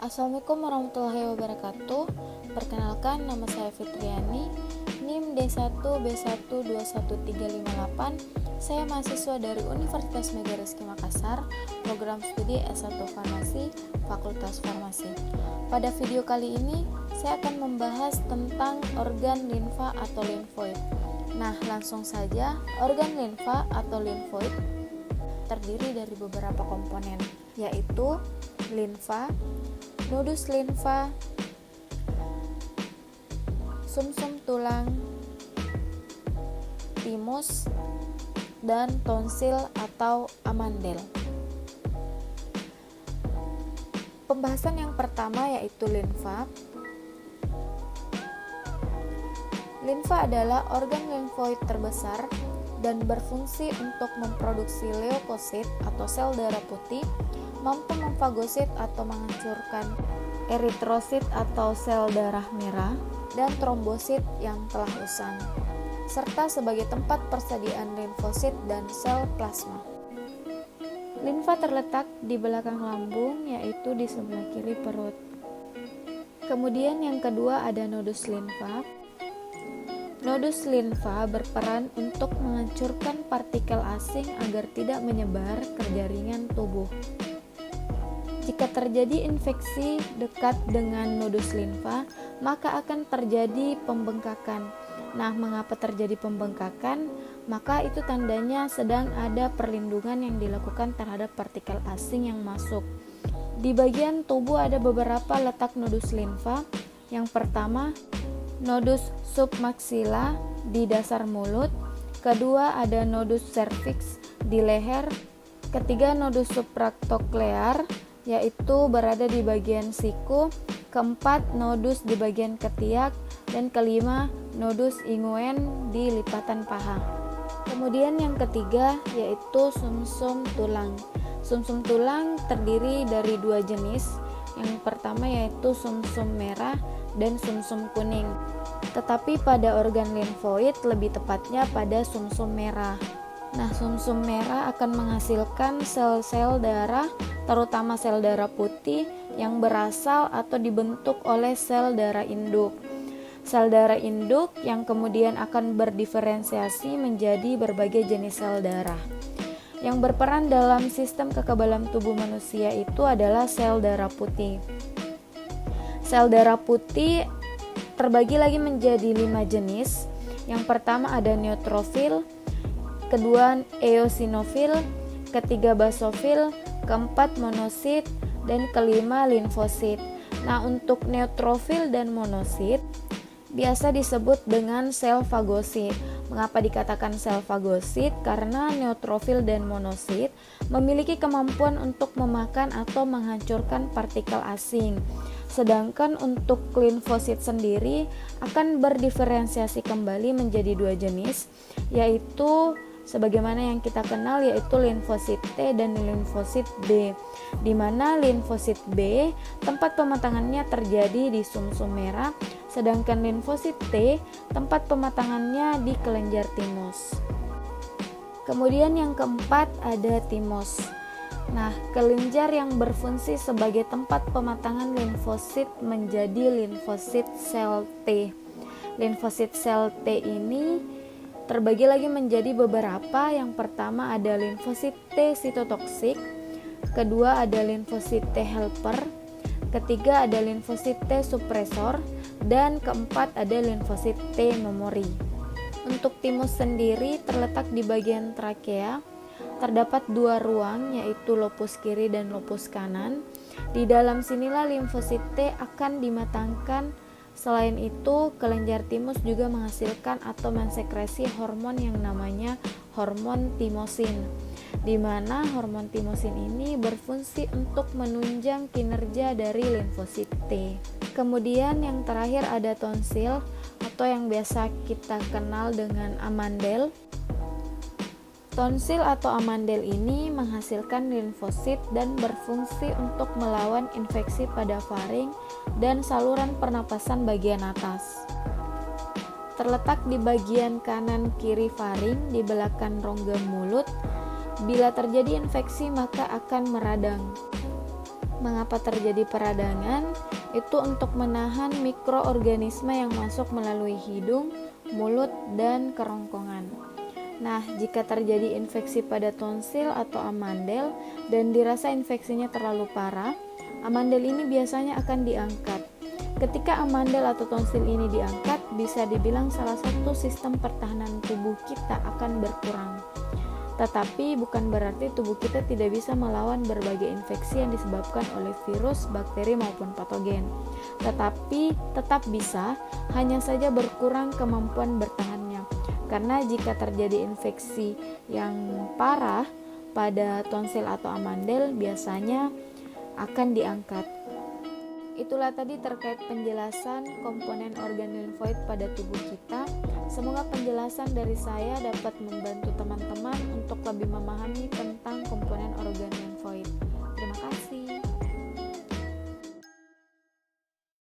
Assalamualaikum warahmatullahi wabarakatuh. Perkenalkan, nama saya Fitriani, NIM D1B1211358. Saya mahasiswa dari Universitas Megarizky Makassar, program studi S1 Farmasi, Fakultas Farmasi. Pada video kali ini, saya akan membahas tentang organ limfa atau limfoid. Nah, langsung saja, organ limfa atau limfoid terdiri dari beberapa komponen, yaitu limfa, nodus limfa, sumsum tulang, timus, dan tonsil atau amandel. Pembahasan yang pertama yaitu limfa. Limfa adalah organ limfoid terbesar dan berfungsi untuk memproduksi leukosit atau sel darah putih, mampu memfagosit atau menghancurkan eritrosit atau sel darah merah, dan trombosit yang telah usang, serta sebagai tempat persediaan limfosit dan sel plasma. Limfa terletak di belakang lambung, yaitu di sebelah kiri perut. Kemudian yang kedua ada nodus limfa. Nodus limfa berperan untuk menghancurkan partikel asing agar tidak menyebar ke jaringan tubuh. Jika terjadi infeksi dekat dengan nodus limfa, maka akan terjadi pembengkakan. Nah, mengapa terjadi pembengkakan? Maka itu tandanya sedang ada perlindungan yang dilakukan terhadap partikel asing yang masuk. Di bagian tubuh ada beberapa letak nodus limfa. Yang pertama, nodus submaxilla di dasar mulut. Kedua, ada nodus cervix di leher. Ketiga, nodus supracoclear, yaitu berada di bagian siku. Keempat, nodus di bagian ketiak. Dan kelima, nodus ingueen di lipatan paha. Kemudian yang ketiga yaitu sumsum tulang. Sumsum tulang terdiri dari dua jenis. Yang pertama yaitu sumsum merah dan sumsum kuning. Tetapi pada organ limfoid lebih tepatnya pada sumsum merah. Nah, sumsum merah akan menghasilkan sel-sel darah, terutama sel darah putih yang berasal atau dibentuk oleh sel darah induk. Sel darah induk yang kemudian akan berdiferensiasi menjadi berbagai jenis sel darah. Yang berperan dalam sistem kekebalan tubuh manusia itu adalah sel darah putih. Sel darah putih terbagi lagi menjadi 5 jenis. Yang pertama ada neutrofil, kedua eosinofil, ketiga basofil, keempat monosit, dan kelima limfosit. Nah, untuk neutrofil dan monosit biasa disebut dengan sel fagosit. Mengapa dikatakan sel fagosit? Karena neutrofil dan monosit memiliki kemampuan untuk memakan atau menghancurkan partikel asing. Sedangkan untuk limfosit sendiri akan berdiferensiasi kembali menjadi dua jenis, yaitu sebagaimana yang kita kenal yaitu limfosit T dan limfosit B, di mana limfosit B tempat pematangannya terjadi di sumsum merah, sedangkan limfosit T tempat pematangannya di kelenjar timus. Kemudian yang keempat ada timus. Nah, kelenjar yang berfungsi sebagai tempat pematangan limfosit menjadi limfosit sel T. Limfosit sel T ini terbagi lagi menjadi beberapa. Yang pertama ada limfosit T sitotoksik, kedua ada limfosit T helper, ketiga ada limfosit T supresor, dan keempat ada limfosit T memori. Untuk timus sendiri terletak di bagian trakea. Terdapat dua ruang, yaitu lopus kiri dan lopus kanan. Di dalam sinilah limfosit T akan dimatangkan. Selain itu, kelenjar timus juga menghasilkan atau mensekresi hormon yang namanya hormon timosin, di mana hormon timosin ini berfungsi untuk menunjang kinerja dari limfosit T. Kemudian yang terakhir ada tonsil atau yang biasa kita kenal dengan amandel. Tonsil atau amandel ini menghasilkan limfosit dan berfungsi untuk melawan infeksi pada faring dan saluran pernapasan bagian atas. Terletak di bagian kanan kiri faring di belakang rongga mulut. Bila terjadi infeksi maka akan meradang. Mengapa terjadi peradangan? Itu untuk menahan mikroorganisme yang masuk melalui hidung, mulut, dan kerongkongan. Nah, jika terjadi infeksi pada tonsil atau amandel dan dirasa infeksinya terlalu parah, amandel ini biasanya akan diangkat. Ketika amandel atau tonsil ini diangkat, bisa dibilang salah satu sistem pertahanan tubuh kita akan berkurang. Tetapi bukan berarti tubuh kita tidak bisa melawan berbagai infeksi yang disebabkan oleh virus, bakteri maupun patogen. Tetapi tetap bisa, hanya saja berkurang kemampuan bertahannya. Karena jika terjadi infeksi yang parah pada tonsil atau amandel, biasanya akan diangkat. Itulah tadi terkait penjelasan komponen organ limfoid pada tubuh kita. Semoga penjelasan dari saya dapat membantu teman-teman untuk lebih memahami tentang komponen organ limfoid.